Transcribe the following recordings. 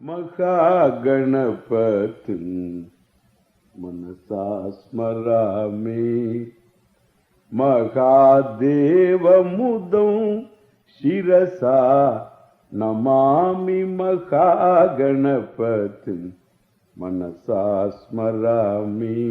महागणपतिं मनसा स्मरामि महादेवमुदं शिरसा नमामि महागणपतिं मनसा स्मरामि.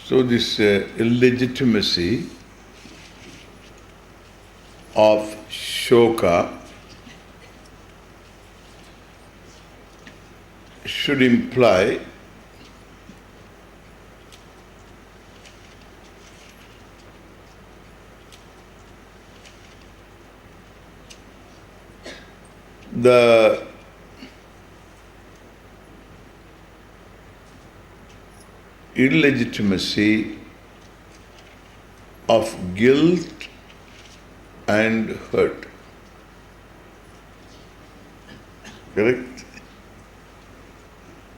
So this illegitimacy of shoka should imply the illegitimacy of guilt and hurt. Correct?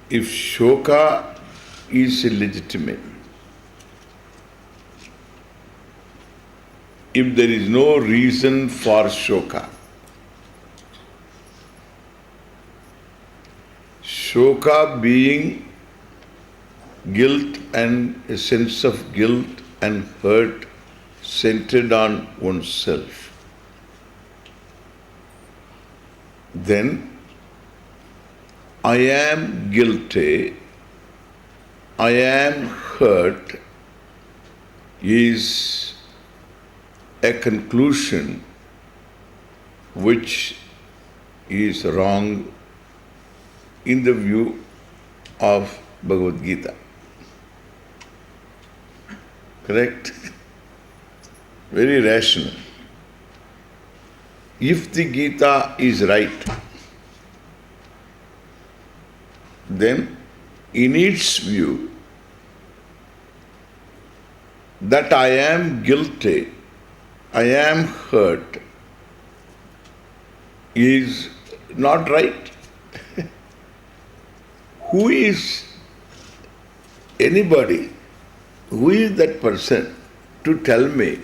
If shoka is illegitimate, if there is no reason for shoka, shoka being guilt and a sense of guilt and hurt centered on oneself, then I am guilty, I am hurt is a conclusion which is wrong in the view of Bhagavad Gita. Correct? Very rational. If the Gita is right, then in its view that I am guilty, I am hurt, is not right. Who is anybody? Who is that person to tell me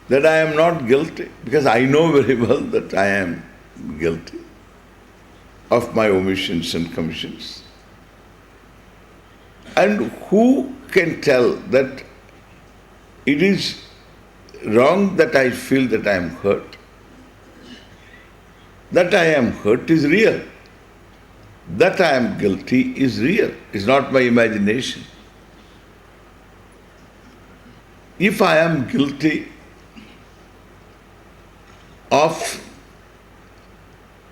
that I am not guilty? Because I know very well that I am guilty of my omissions and commissions. And who can tell that it is wrong that I feel that I am hurt? That I am hurt is real. That I am guilty is real. It's not my imagination. If I am guilty of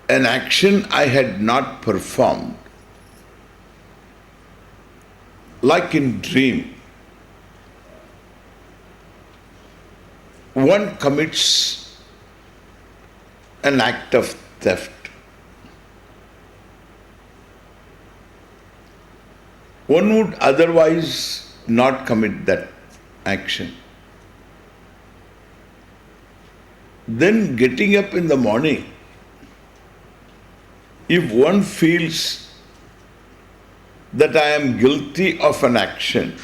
an action I had not performed, like in dream, one commits an act of theft. One would otherwise not commit that action. Then getting up in the morning, if one feels that I am guilty of an action,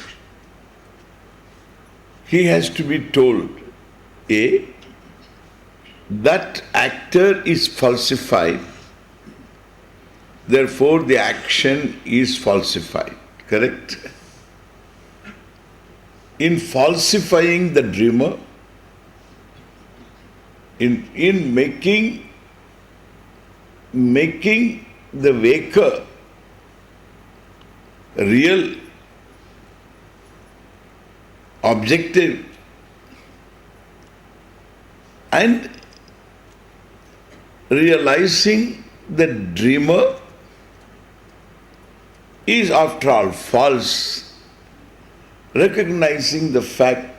he has to be told, A, that actor is falsified, therefore the action is falsified. Correct? In falsifying the dreamer, in making the waker real, objective, and realizing the dreamer is after all false, recognizing the fact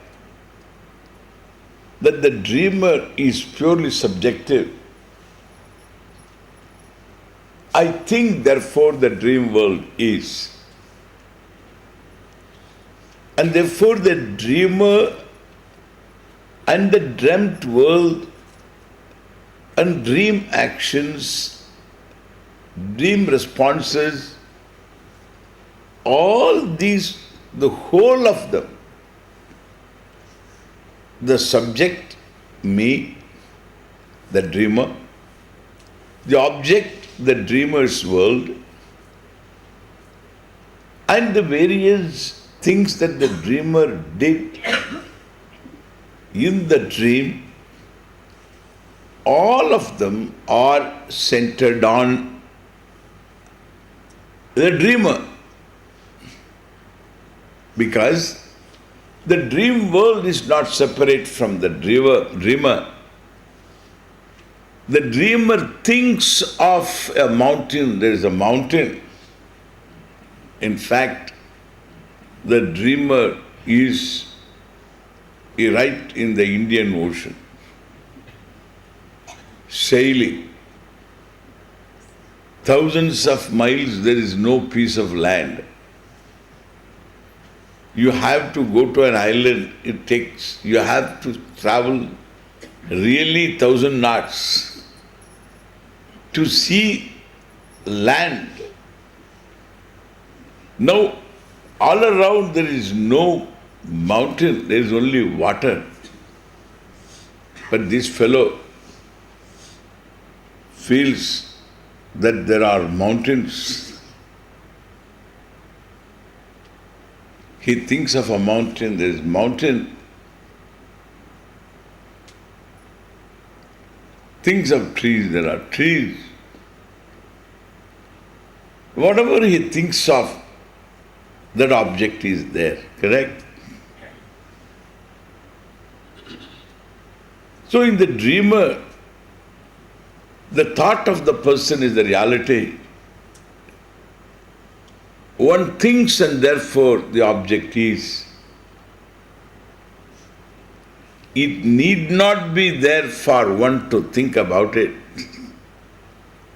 that the dreamer is purely subjective, I think therefore the dream world is. And therefore the dreamer and the dreamt world and dream actions, dream responses, all these, the whole of them, the subject, me, the dreamer, the object, the dreamer's world, and the various things that the dreamer did in the dream, all of them are centered on the dreamer. Because the dream world is not separate from the dreamer. The dreamer thinks of a mountain, there is a mountain. In fact, the dreamer is right in the Indian Ocean, sailing. Thousands of miles, there is no piece of land. You have to go to an island, you have to travel really 1,000 knots to see land. Now, all around there is no mountain, there is only water. But this fellow feels that there are mountains. He thinks of a mountain, there is mountain. Thinks of trees, there are trees. Whatever he thinks of, that object is there, correct? So in the dreamer, the thought of the person is the reality. One thinks and therefore the object is. It need not be there for one to think about it,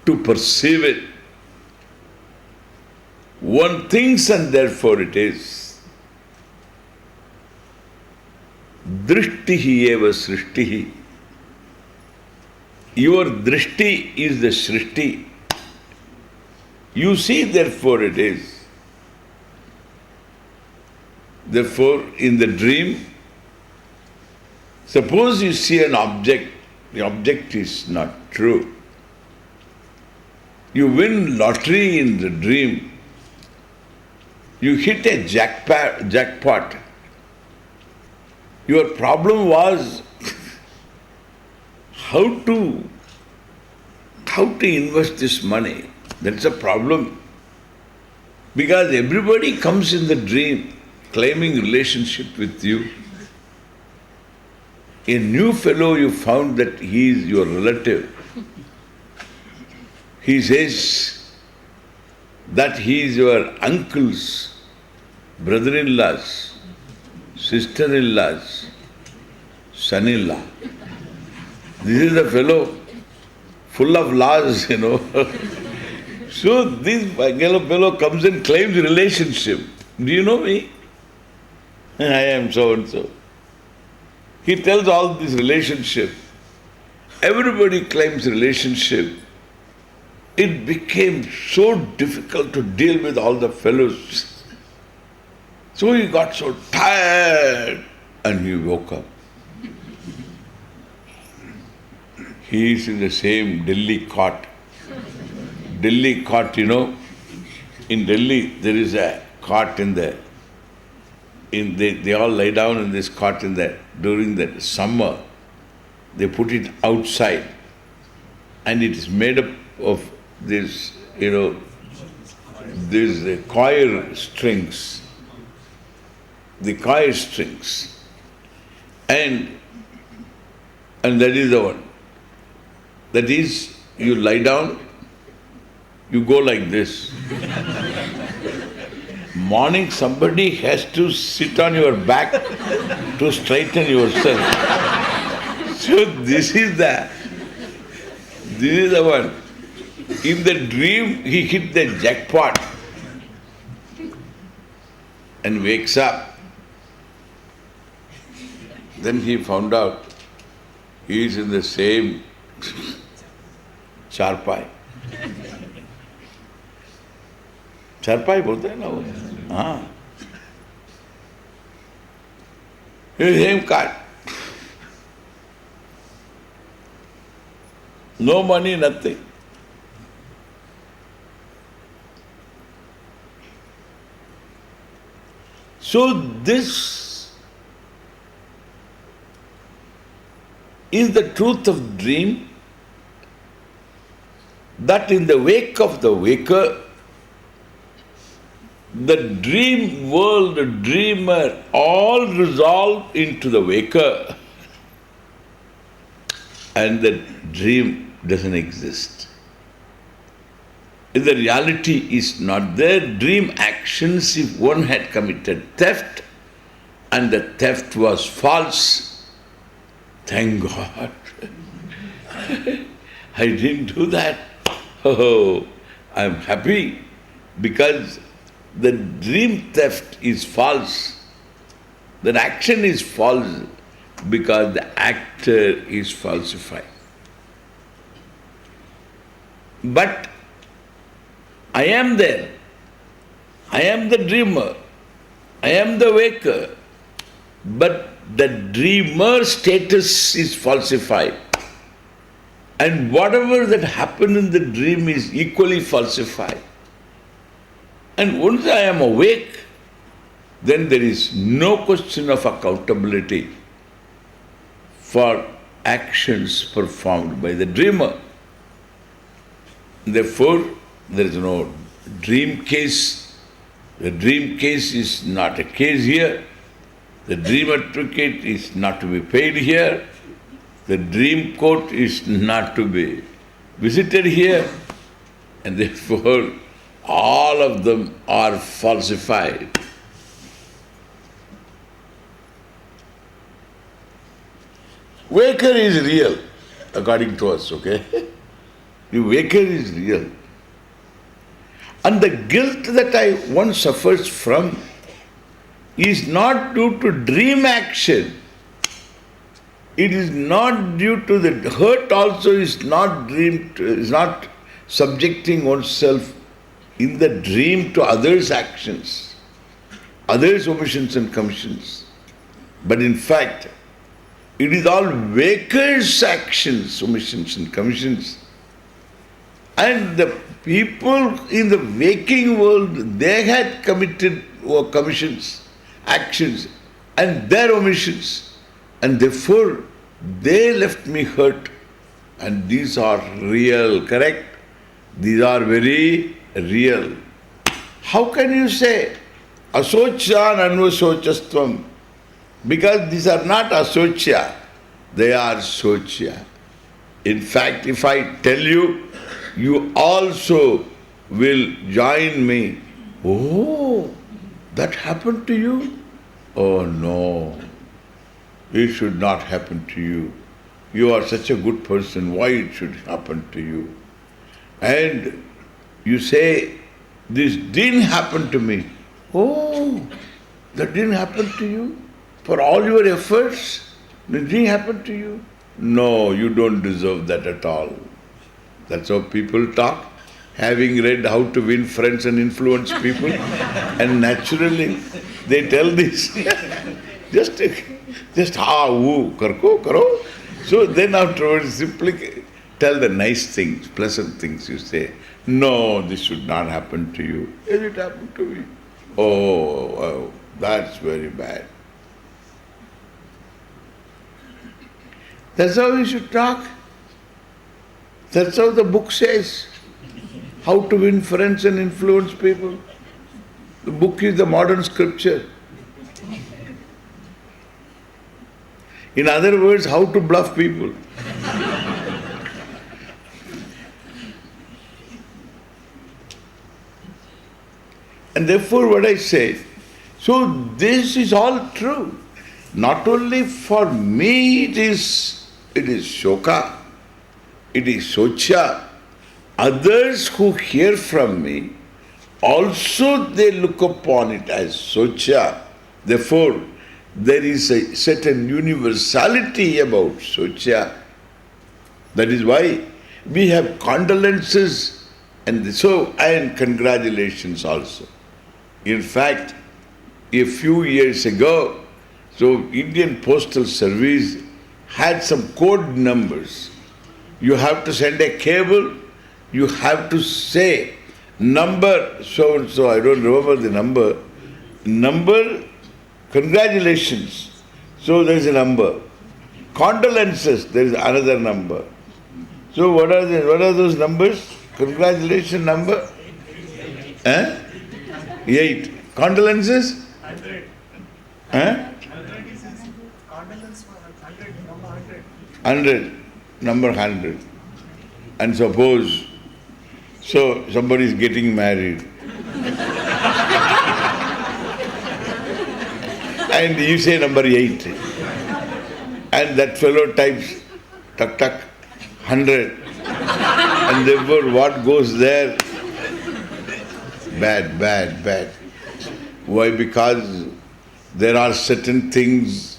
to perceive it. One thinks and therefore it is. Drishtihi eva srishtihi. Your drishti is the srishti. You see, therefore it is. Therefore, in the dream, suppose you see an object, the object is not true. You win lottery in the dream. You hit a jackpot. Your problem was how to invest this money. That's a problem. Because everybody comes in the dream claiming relationship with you. A new fellow, you found that he is your relative. He says that he is your uncle's, brother-in-law's, sister-in-law's, son-in-law. This is a fellow full of laws, So this fellow comes and claims relationship. Do you know me? I am so-and-so. He tells all this relationship. Everybody claims relationship. It became so difficult to deal with all the fellows. So he got so tired and he woke up. He is in the same Delhi cot. Delhi cot, in Delhi there is a cot in there. They all lie down in this cot during the summer. They put it outside and it is made up of this, these choir strings. The choir strings. And that is the one. That is, you lie down, you go like this. Morning somebody has to sit on your back to straighten yourself. So this is the one. In the dream he hit the jackpot and wakes up. Then he found out he is in the same चारपाई बोलते हैं ना वो, Ah. Same card. No money, nothing. So this is the truth of dream, that in the wake of the waker, the dream world, the dreamer, all resolve into the waker, and the dream doesn't exist. If the reality is not there, dream actions, if one had committed theft and the theft was false, thank God, I didn't do that. Oh, I'm happy because the dream theft is false. That action is false because the actor is falsified. But I am there. I am the dreamer. I am the waker. But the dreamer status is falsified. And whatever that happened in the dream is equally falsified. And once I am awake, then there is no question of accountability for actions performed by the dreamer. Therefore, there is no dream case. The dream case is not a case here. The dream advocate is not to be paid here. The dream court is not to be visited here. And therefore, all of them are falsified. Waker is real, according to us, okay? The waker is real. And the guilt that one suffers from is not due to dream action. It is not due to the hurt also is not subjecting oneself in the dream to others' actions, others' omissions and commissions. But in fact, it is all wakers' actions, omissions and commissions. And the people in the waking world, they had committed commissions, actions, and their omissions. And therefore, they left me hurt. And these are real, correct? These are very real. How can you say asocha and anvasochastvam? Because these are not asocha, they are socha. In fact, if I tell you, you also will join me. Oh, that happened to you? Oh no, it should not happen to you. You are such a good person, why it should happen to you? And you say, this didn't happen to me. Oh, that didn't happen to you? For all your efforts, it didn't happen to you? No, you don't deserve that at all. That's how people talk, having read How to Win Friends and Influence People, and naturally they tell this. just woo, karko, karo. So then afterwards simply tell the nice things, pleasant things. You say, no, this should not happen to you. Yes, it happened to me. Oh, that's very bad. That's how we should talk. That's how the book says. How to win friends and influence people. The book is the modern scripture. In other words, how to bluff people. And therefore what I say, so this is all true. Not only for me it is shoka, it is socha. Others who hear from me, also they look upon it as socha. Therefore, there is a certain universality about socha. That is why we have condolences and congratulations also. In fact, a few years ago, so Indian Postal Service had some code numbers. You have to send a cable, you have to say number so and so, I don't remember the number. Number, congratulations. So there is a number. Condolences, there is another number. So what are those numbers? Congratulations number? 8. Condolences? 100. Huh? 100 is condolence for 100, number 100. 100, number 100. And suppose, so somebody is getting married. And you say number 8. And that fellow types, tuck tuck, 100. And therefore what goes there? Bad, bad, bad. Why? Because there are certain things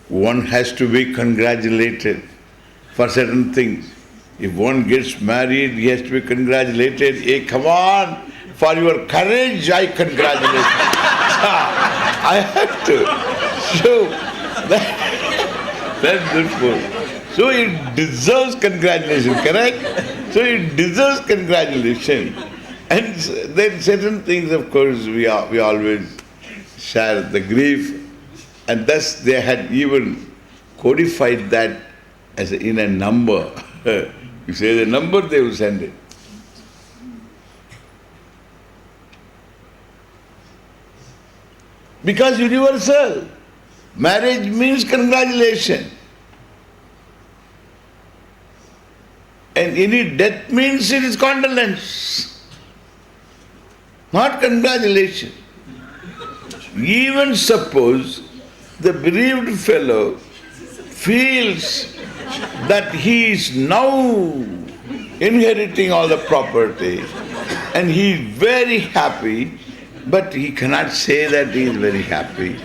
one has to be congratulated for certain things. If one gets married, he has to be congratulated. Hey, come on, for your courage, I congratulate you. I have to. So, that's good. So it deserves congratulation, correct? So it deserves congratulation. And then certain things, of course, we always share the grief. And thus they had even codified that as in a number. You say the number, they will send it. Because universal. Marriage means congratulation. And any death means it is condolence. Not congratulation. Even suppose the bereaved fellow feels that he is now inheriting all the property and he is very happy, but he cannot say that he is very happy,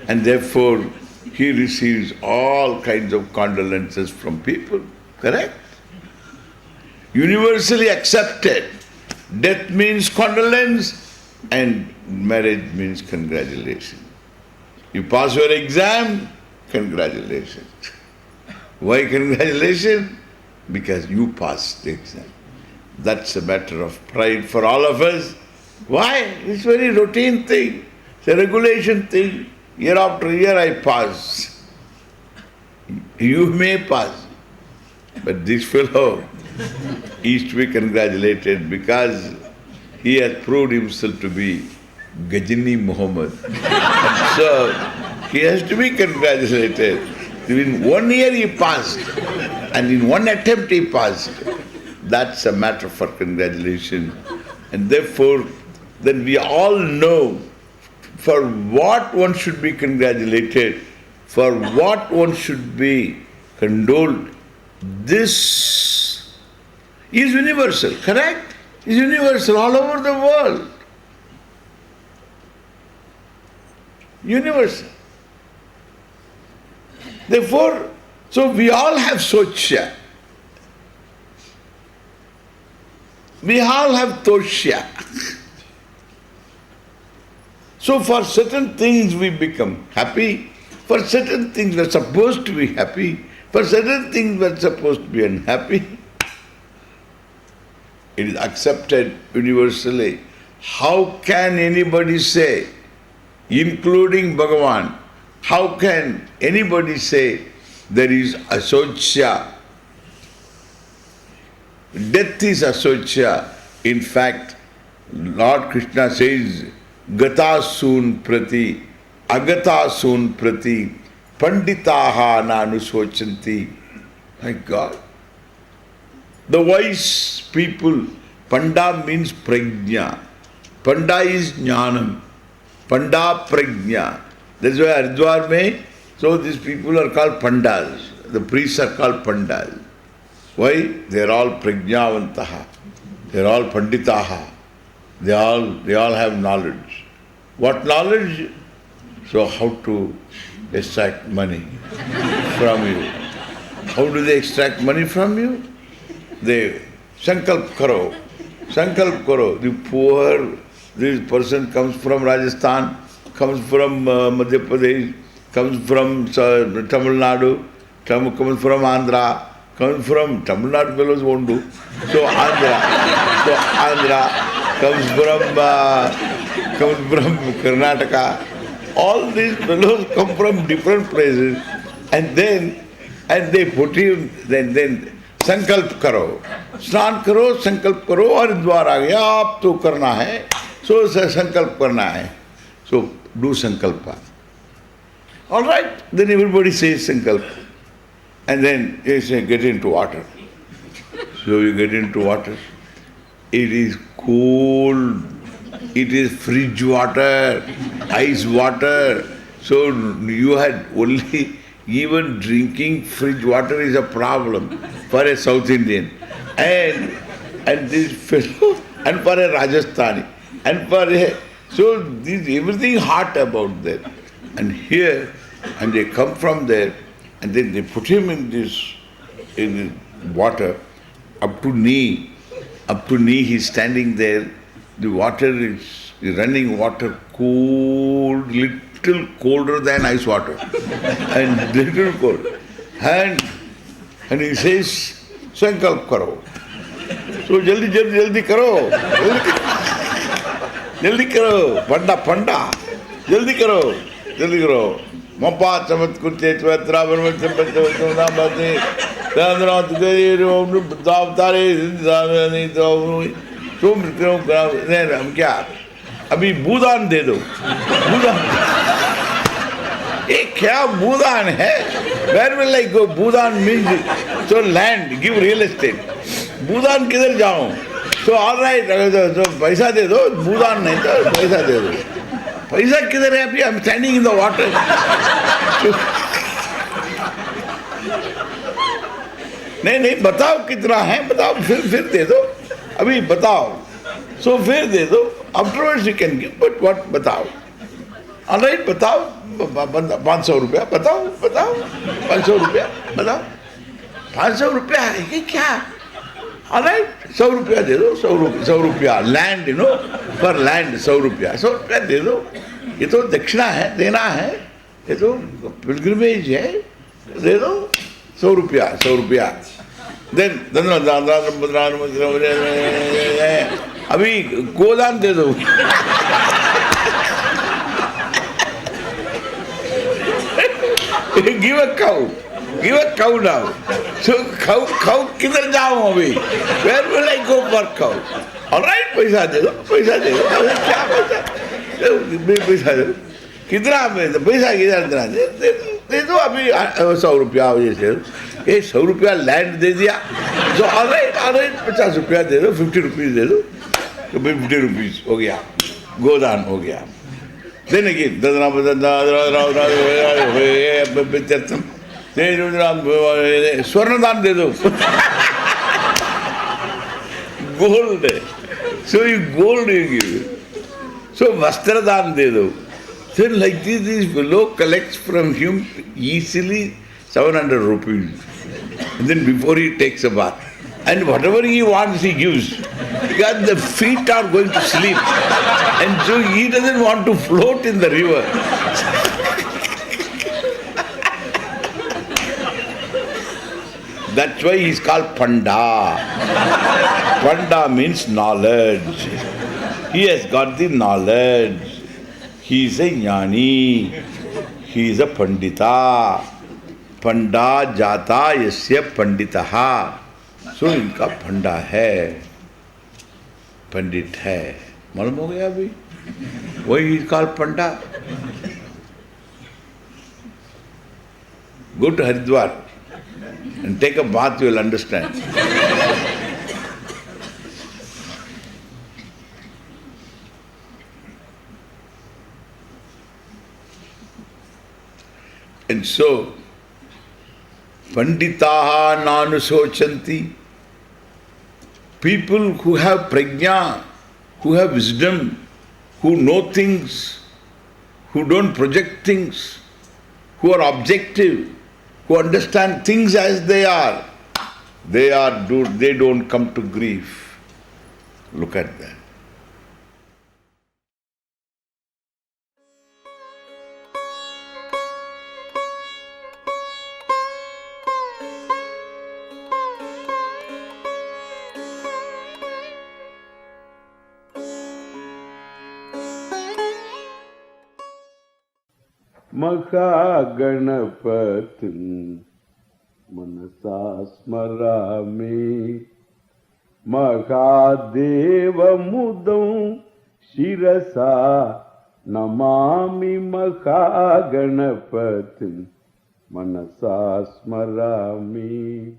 and therefore he receives all kinds of condolences from people. Correct? Universally accepted. Death means condolence and marriage means congratulations. You pass your exam, congratulations. Why congratulations? Because you passed the exam. That's a matter of pride for all of us. Why? It's a very routine thing. It's a regulation thing. Year after year I pass. You may pass. But this fellow is to be congratulated because he has proved himself to be Gajini Muhammad. And so he has to be congratulated. In 1 year he passed, and in one attempt he passed. That's a matter for congratulation. And therefore, then we all know for what one should be congratulated, for what one should be condoled. This is universal, correct? Is universal all over the world. Universal. Therefore, so we all have sochya. We all have toshya. So for certain things we become happy, for certain things we are supposed to be happy, for certain things we are supposed to be unhappy. It is accepted universally. How can anybody say, including Bhagavan, how can anybody say there is asochya? Death is asochya. In fact, Lord Krishna says, Gata soon prati, agata soon prati, panditaha nanusochanti. My God. The wise people, Panda means prajna. Panda is jnanam. Panda prajna. That's why Haridwar mein, so these people are called Pandas. The priests are called Pandas. Why? They are all prajnavantaha. They are all panditaha. They all have knowledge. What knowledge? So how to extract money from you. How do they extract money from you? They sankalp karo. The poor this person comes from Rajasthan, comes from Madhya Pradesh, comes from Tamil Nadu, comes from Andhra, comes from Tamil Nadu fellows won't do. So Andhra comes from Karnataka. All these fellows come from different places, and they put him, then संकल्प करो, स्नान करो, संकल्प करो, हरिद्वार आ गया, आप तो करना है, सो संकल्प करना है, so do sankalpa. All right, then everybody says sankalpa, and then they say get into water. So you get into water. It is cold. It is fridge water, ice water. So you had only. Even drinking fridge water is a problem for a South Indian, and this fellow, and for a Rajasthani, and for a, so this everything hot about that. And here, and they come from there, and then they put him in this water up to knee. He's standing there. The water is running water, cold, little colder than ice water, and little cold. And he says, "Sankalp karo." So jaldi karo, jaldi karo, panda, jaldi karo. Mapa chamat kurte tvatra barmat chamat bate dandra tugari davtare zindani davnu. So then हम क्या? अभी भूदान दे दो, भूदान. ये क्या भूदान है? Where will I go? Bhoodan means so land, give real estate. भूदान किधर जाऊं? So all right, so पैसा दे दो, भूदान नहीं तो पैसा दे दो. पैसा किधर है अभी? I'm standing in the water. नहीं बताओ कितना है, बताओ फिर दे दो. अभी बताओ. So फिर दे दो. Afterwards you can give, but what बताओ? All right, बताओ. 500 रुपया बताओ. 500 रुपया बताओ. 500 रुपया ये क्या? All right, 100 रुपया दे दो. 100 रुपया land, for land 100 रुपया. 100 रुपया दे दो. ये तो दक्षिणा है, देना है. ये तो pilgrimage है. दे दो 100 रुपया. Then अभी गोदान दे दो. Give a cow now. So cow किधर जाऊं अभी? Where will I go for cow? All right, पैसा दे दो. क्या पैसा दे दो? कितना पैसा किधर दे दो अभी 100 रुपया जैसे. ये 100 रुपया लैंड दे दिया. So all right, 50 रुपया दे दो, 50 रुपीज दे दो. तो 50 रुपीज हो गया, गोदान हो गया. Then again, स्वर्णदान दे दो. Gold. So gold you give. So vastradan de do. So like this fellow collects from him easily 700 rupees. And then before he takes a bath. And whatever he wants he gives. Because the feet are going to sleep. And so he doesn't want to float in the river. That's why he's called Panda. Panda means knowledge. He has got the knowledge. He is a jnani. He is a pandita. Panda jata yasya panditaha. So इनका पंडा है, पंडित है. मालूम हो गया अभी? वही is called Panda. Go to Haridwar and take a bath, you will understand. And so, Panditaha nanusochanti, people who have prajna, who have wisdom, who know things, who don't project things, who are objective, who understand things as they are, they don't come to grief. Look at that. महागणपतिं मनसा स्मरामि महादेवमुदं शिरसा नमामि महागणपतिं मनसा स्मरामि.